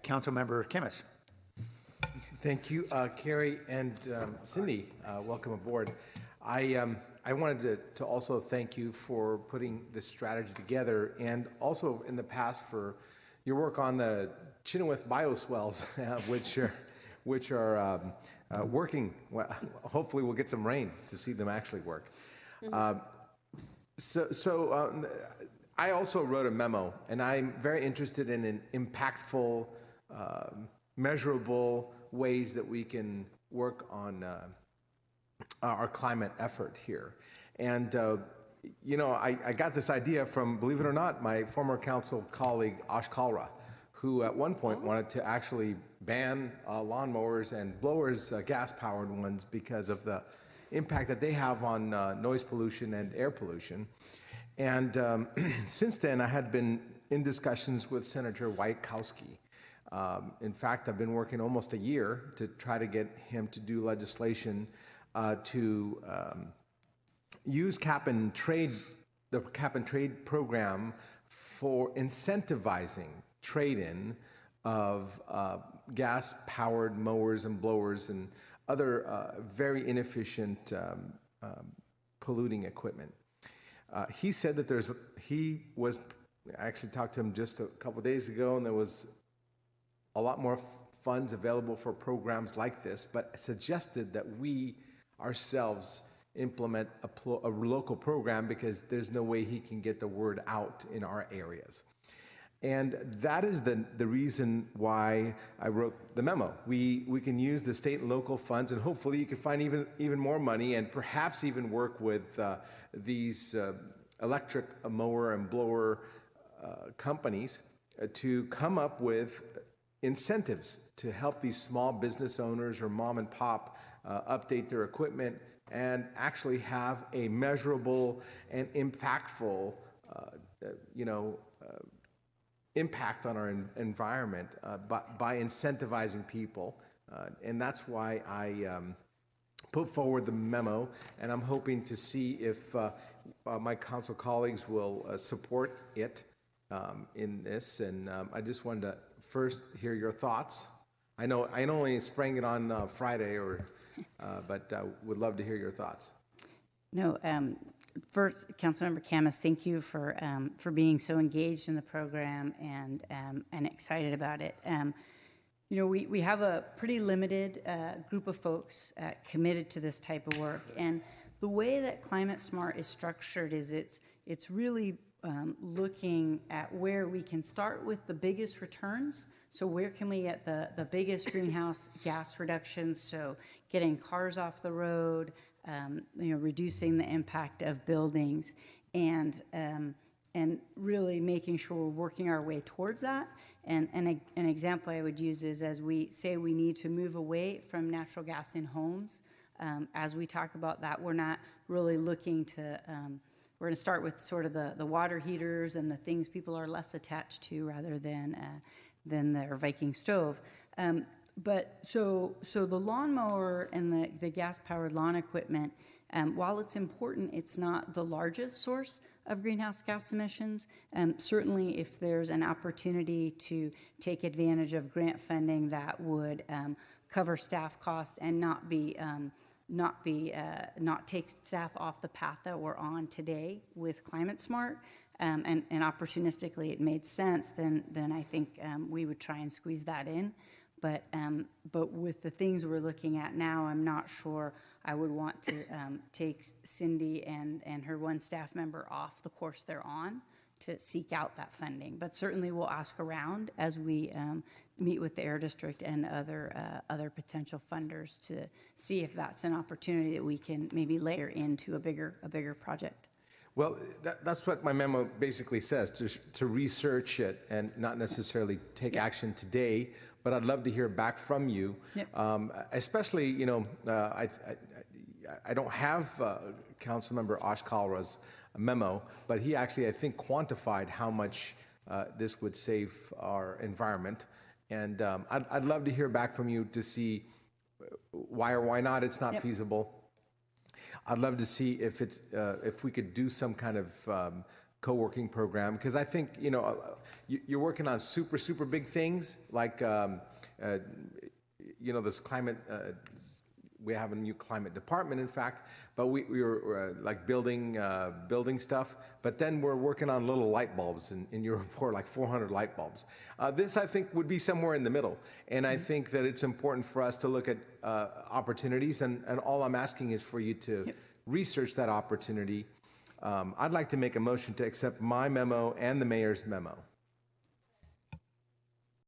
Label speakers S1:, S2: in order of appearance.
S1: Councilmember Khamis.
S2: Thank you, Carrie and Cindy. Welcome aboard. I wanted to also thank you for putting this strategy together, and also in the past for your work on the Chynoweth bioswales, which are working. Well, hopefully, we'll get some rain to see them actually work. I also wrote a memo, and I'm very interested in an impactful, measurable ways that we can work on our climate effort here. And, I got this idea from, believe it or not, my former council colleague, Ash Kalra, who at one point wanted to actually ban lawnmowers and blowers, gas-powered ones, because of the impact that they have on noise pollution and air pollution. And since then, I had been in discussions with Senator Wieckowski. In fact, I've been working almost a year to try to get him to do legislation to use the cap and trade program for incentivizing trade-in of gas-powered mowers and blowers and other very inefficient polluting equipment. He said that I actually talked to him just a couple of days ago, and there was a lot more funds available for programs like this, but suggested that we ourselves implement a local program because there's no way he can get the word out in our areas. And that is the reason why I wrote the memo. We can use the state and local funds, and hopefully you can find even more money, and perhaps even work with these electric mower and blower companies to come up with incentives to help these small business owners or mom and pop update their equipment and actually have a measurable and impactful, impact on our environment by incentivizing people. And that's why I put forward the memo, and I'm hoping to see if my council colleagues will support it in this. And I just wanted to first hear your thoughts. I know I only sprang it on Friday, but would love to hear your thoughts.
S3: No, first, Councilmember Khamis, thank you for being so engaged in the program and excited about it. We have a pretty limited group of folks committed to this type of work, and the way that Climate Smart is structured is it's really looking at where we can start with the biggest returns. So where can we get the biggest greenhouse gas reductions? So getting cars off the road, reducing the impact of buildings, and really making sure we're working our way towards that. And an example I would use is, as we say we need to move away from natural gas in homes, as we talk about that, we're not really looking to, we're going to start with sort of the water heaters and the things people are less attached to rather than their Viking stove. But so the lawnmower and the gas-powered lawn equipment, while it's important, it's not the largest source of greenhouse gas emissions. Certainly, if there's an opportunity to take advantage of grant funding that would cover staff costs and not take staff off the path that we're on today with Climate Smart, and opportunistically it made sense, then I think we would try and squeeze that in. But with the things we're looking at now, I'm not sure I would want to take Cindy and her one staff member off the course they're on to seek out that funding. But certainly we'll ask around as we meet with the Air District and other potential funders to see if that's an opportunity that we can maybe layer into a bigger project.
S2: Well, that's what my memo basically says, to research it and not necessarily take action today, but I'd love to hear back from you.
S3: Yep.
S2: Especially, I don't have Councilmember Ash Kalra's memo, but he actually, I think, quantified how much this would save our environment. And I'd love to hear back from you to see why or why not it's not feasible. I'd love to see if we could do some kind of co-working program, because I think, you're working on super, super big things like, this climate, we have a new climate department, in fact, but we were like building stuff, but then we're working on little light bulbs in your report, like 400 light bulbs. This, I think, would be somewhere in the middle, and I think that it's important for us to look at opportunities, and all I'm asking is for you to research that opportunity. I'd like to make a motion to accept my memo and the mayor's memo.